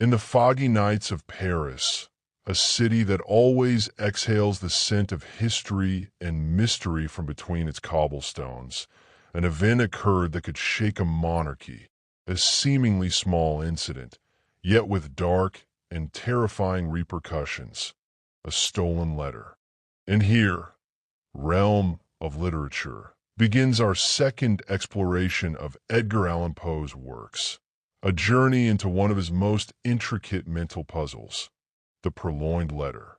In the foggy nights of Paris, a city that always exhales the scent of history and mystery from between its cobblestones, an event occurred that could shake a monarchy, a seemingly small incident, yet with dark and terrifying repercussions, a stolen letter. And here, realm of literature, begins our second exploration of Edgar Allan Poe's works, a journey into one of his most intricate mental puzzles, the Purloined letter.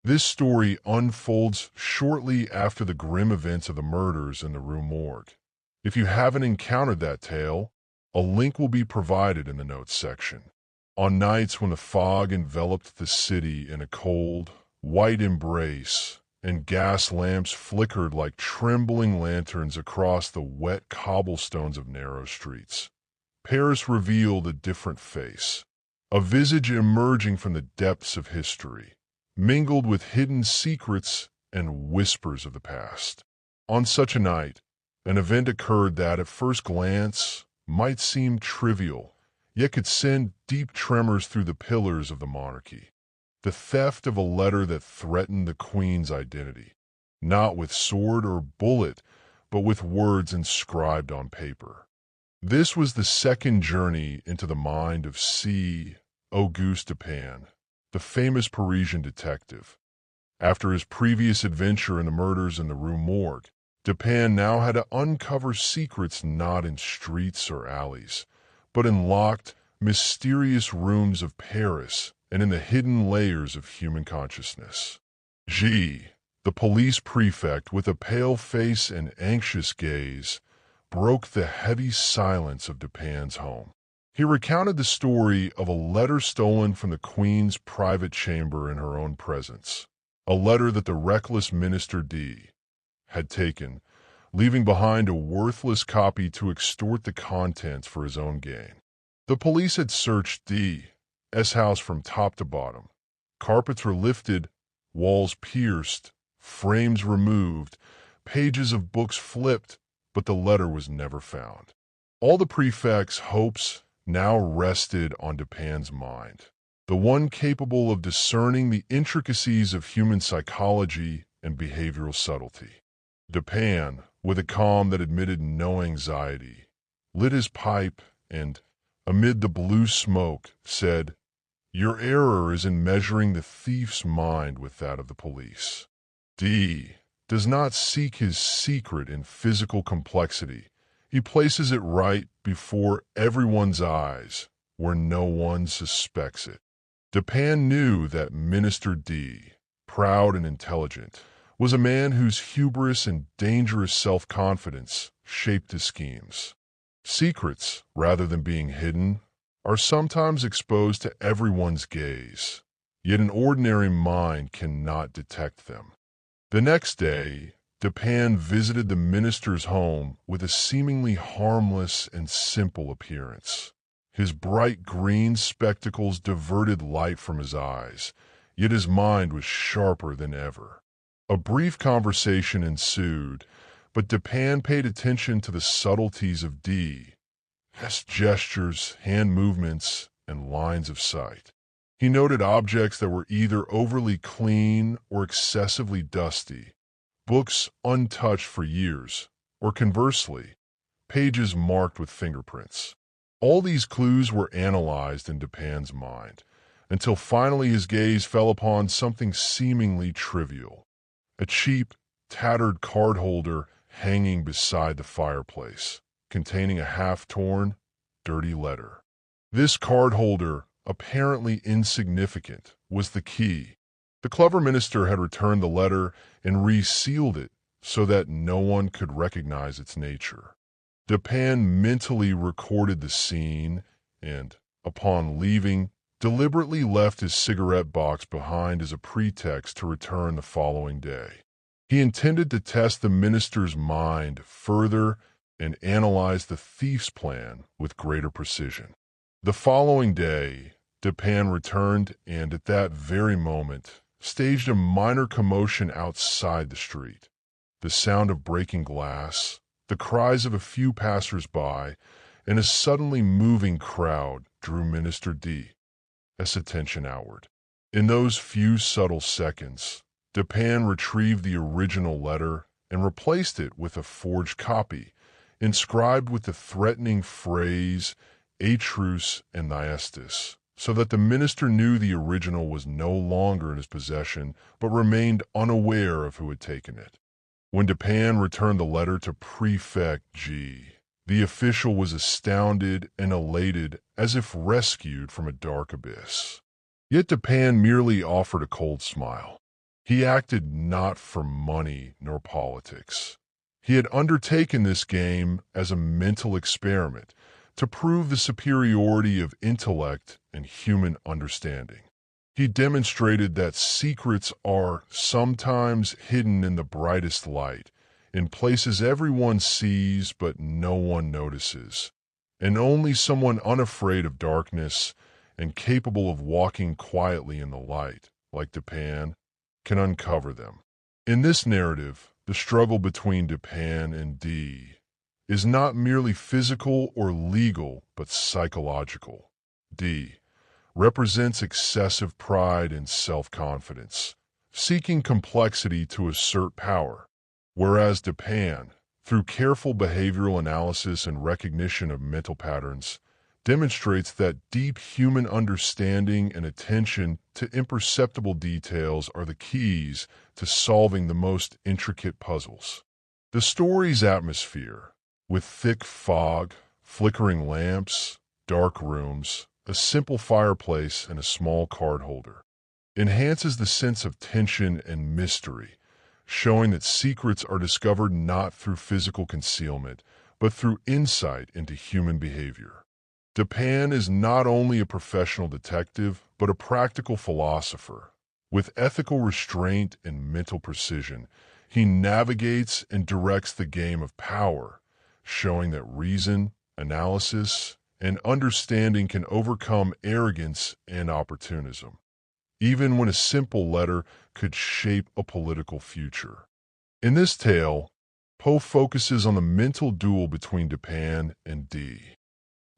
This story unfolds shortly after the grim events of the murders in the Rue Morgue. If you haven't encountered that tale, a link will be provided in the notes section. On nights when the fog enveloped the city in a cold, white embrace, and gas lamps flickered like trembling lanterns across the wet cobblestones of narrow streets, Paris revealed a different face, a visage emerging from the depths of history, mingled with hidden secrets and whispers of the past. On such a night, an event occurred that, at first glance, might seem trivial, yet could send deep tremors through the pillars of the monarchy. The theft of a letter that threatened the Queen's identity, not with sword or bullet, but with words inscribed on paper. This was the second journey into the mind of C. Auguste Dupin, the famous Parisian detective. After his previous adventure in the murders in the Rue Morgue, Dupin now had to uncover secrets not in streets or alleys, but in locked, mysterious rooms of Paris and in the hidden layers of human consciousness. G., the police prefect, with a pale face and anxious gaze, broke the heavy silence of Dupin's home. He recounted the story of a letter stolen from the Queen's private chamber in her own presence, a letter that the reckless Minister D. had taken, leaving behind a worthless copy to extort the contents for his own gain. The police had searched D.'s house from top to bottom. Carpets were lifted, walls pierced, frames removed, pages of books flipped, but the letter was never found. All the prefect's hopes now rested on Dupin's mind, the one capable of discerning the intricacies of human psychology and behavioral subtlety. Dupin, with a calm that admitted no anxiety, lit his pipe and, amid the blue smoke, said, "Your error is in measuring the thief's mind with that of the police. D. does not seek his secret in physical complexity. He places it right before everyone's eyes, where no one suspects it." Dupin knew that Minister D., proud and intelligent, was a man whose hubris and dangerous self-confidence shaped his schemes. Secrets, rather than being hidden, are sometimes exposed to everyone's gaze, yet an ordinary mind cannot detect them. The next day, Dupin visited the minister's home with a seemingly harmless and simple appearance. His bright green spectacles diverted light from his eyes, yet his mind was sharper than ever. A brief conversation ensued, but Dupin paid attention to the subtleties of D.'s gestures, hand movements, and lines of sight. He noted objects that were either overly clean or excessively dusty, books untouched for years, or conversely, pages marked with fingerprints. All these clues were analyzed in Dupin's mind, until finally his gaze fell upon something seemingly trivial, a cheap, tattered card holder hanging beside the fireplace, containing a half-torn, dirty letter. This card holder, apparently insignificant, was the key. The clever minister had returned the letter and resealed it so that no one could recognize its nature. Dupin mentally recorded the scene and, upon leaving, deliberately left his cigarette box behind as a pretext to return the following day. He intended to test the minister's mind further and analyze the thief's plan with greater precision. The following day, Dupin returned and, at that very moment, staged a minor commotion outside the street. The sound of breaking glass, the cries of a few passers-by, and a suddenly moving crowd drew Minister D. its attention outward. In those few subtle seconds, Dupin retrieved the original letter and replaced it with a forged copy, inscribed with the threatening phrase Atrus and Thyestus, so that the minister knew the original was no longer in his possession, but remained unaware of who had taken it. When Dupin returned the letter to Prefect G, the official was astounded and elated as if rescued from a dark abyss. Yet Dupin merely offered a cold smile. He acted not for money nor politics. He had undertaken this game as a mental experiment to prove the superiority of intellect and human understanding. He demonstrated that secrets are sometimes hidden in the brightest light, in places everyone sees but no one notices, and only someone unafraid of darkness and capable of walking quietly in the light, like Dupin, can uncover them. In this narrative, the struggle between Dupin and D is not merely physical or legal, but psychological. D represents excessive pride and self-confidence, seeking complexity to assert power, whereas Dupin, through careful behavioral analysis and recognition of mental patterns, demonstrates that deep human understanding and attention to imperceptible details are the keys to solving the most intricate puzzles. The story's atmosphere, with thick fog, flickering lamps, dark rooms, a simple fireplace, and a small card holder, enhances the sense of tension and mystery, showing that secrets are discovered not through physical concealment, but through insight into human behavior. Dupin is not only a professional detective, but a practical philosopher. With ethical restraint and mental precision, he navigates and directs the game of power, showing that reason, analysis, and understanding can overcome arrogance and opportunism, even when a simple letter could shape a political future. In this tale, Poe focuses on the mental duel between Dupin and D.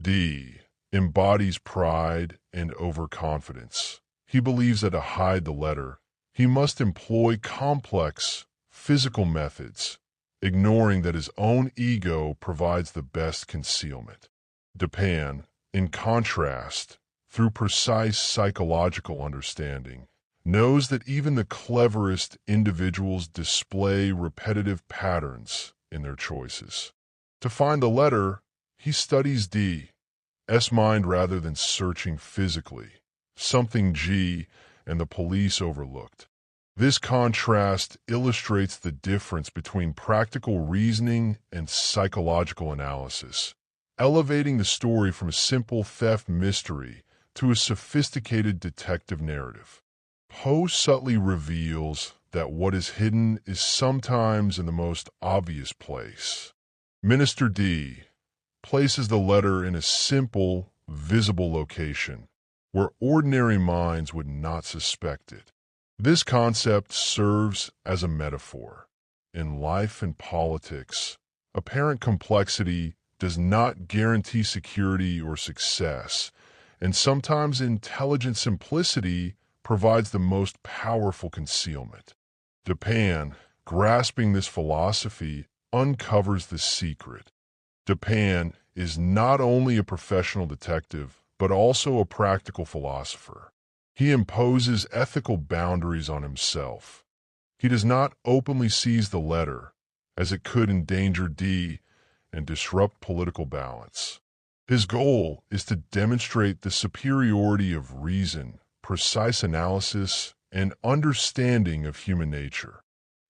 D embodies pride and overconfidence. He believes that to hide the letter, he must employ complex physical methods, ignoring that his own ego provides the best concealment. Dupin, in contrast, through precise psychological understanding, knows that even the cleverest individuals display repetitive patterns in their choices. To find the letter, he studies D's mind rather than searching physically, something G and the police overlooked. This contrast illustrates the difference between practical reasoning and psychological analysis, elevating the story from a simple theft mystery to a sophisticated detective narrative. Poe subtly reveals that what is hidden is sometimes in the most obvious place. Minister D places the letter in a simple, visible location where ordinary minds would not suspect it. This concept serves as a metaphor. In life and politics, apparent complexity does not guarantee security or success, and sometimes intelligent simplicity provides the most powerful concealment. Dupin, grasping this philosophy, uncovers the secret. Dupin is not only a professional detective, but also a practical philosopher. He imposes ethical boundaries on himself. He does not openly seize the letter, as it could endanger D and disrupt political balance. His goal is to demonstrate the superiority of reason, precise analysis, and understanding of human nature,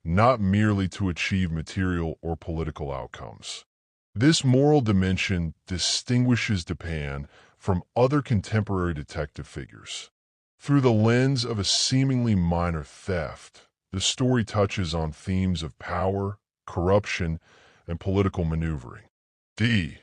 not merely to achieve material or political outcomes. This moral dimension distinguishes Dupin from other contemporary detective figures. Through the lens of a seemingly minor theft, the story touches on themes of power, corruption, and political maneuvering. D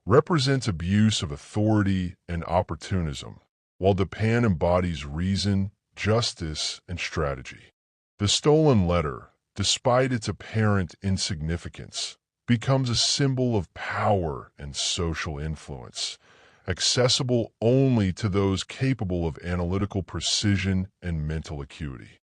represents abuse of authority and opportunism, while Dupin embodies reason, justice, and strategy. The stolen letter, despite its apparent insignificance, becomes a symbol of power and social influence, accessible only to those capable of analytical precision and mental acuity.